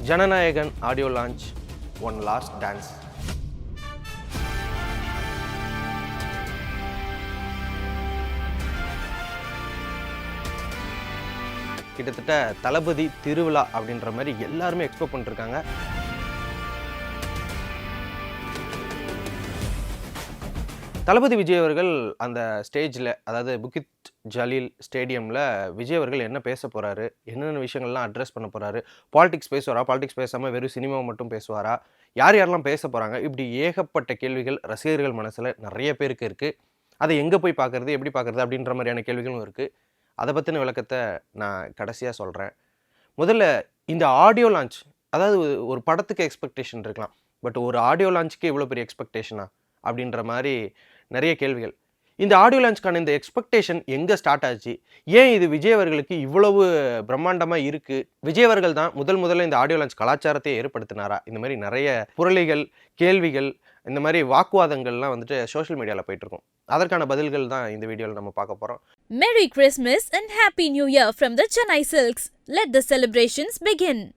Jananayagan audio launch one last dance. கிட்டத்தட்ட தளபதி திருவிழா அப்படின்ற மாதிரி எல்லாருமே எக்ஸ்பெக்ட் பண்ணிருக்காங்க. தளபதி விஜய் அவர்கள் அந்த ஸ்டேஜில், அதாவது புக்கித் ஜலீல் ஸ்டேடியமில் விஜய் அவர்கள் என்ன பேச போகிறாரு, என்னென்ன விஷயங்கள்லாம் அட்ரஸ் பண்ண போகிறாரு, பாலிடிக்ஸ் பேசுவாரா, பாலிடிக்ஸ் பேசாமல் வெறும் சினிமாவை மட்டும் பேசுவாரா, யார் யாரெல்லாம் பேச போகிறாங்க, இப்படி ஏகப்பட்ட கேள்விகள் ரசிகர்கள் மனசில் நிறைய பேருக்கு இருக்குது. அதை எங்கே போய் பார்க்குறது, எப்படி பார்க்குறது அப்படின்ற மாதிரியான கேள்விகளும் இருக்குது. அதை பற்றின விளக்கத்தை நான் கடைசியாக சொல்கிறேன். முதல்ல இந்த ஆடியோ லான்ச், அதாவது ஒரு படத்துக்கு எக்ஸ்பெக்டேஷன் இருக்கலாம், பட் ஒரு ஆடியோ லான்ச்சுக்கு இவ்வளோ பெரிய எக்ஸ்பெக்டேஷனா அப்படின்ற மாதிரி நிறைய கேள்விகள். இந்த ஆடியோ லான்ச்க்கான இந்த எக்ஸ்பெக்டேஷன் எங்கே ஸ்டார்ட் ஆச்சு, ஏன் இது விஜய் அவர்களுக்கு இவ்வளவு பிரம்மாண்டமாக இருக்குது, விஜய் அவர்கள் தான் முதல்ல இந்த ஆடியோ லான்ச் கலாச்சாரத்தை ஏற்படுத்தினாரா, இந்த மாதிரி நிறைய புரளிகள், கேள்விகள், இந்த மாதிரி வாக்குவாதங்கள்லாம் வந்துட்டு சோஷியல் மீடியாவில் போயிட்டுருக்கோம். அதற்கான பதில்கள் தான் இந்த வீடியோவில் நம்ம பார்க்க போகிறோம். Merry Christmas and Happy New Year from the Chennai Silks. Let the celebrations begin.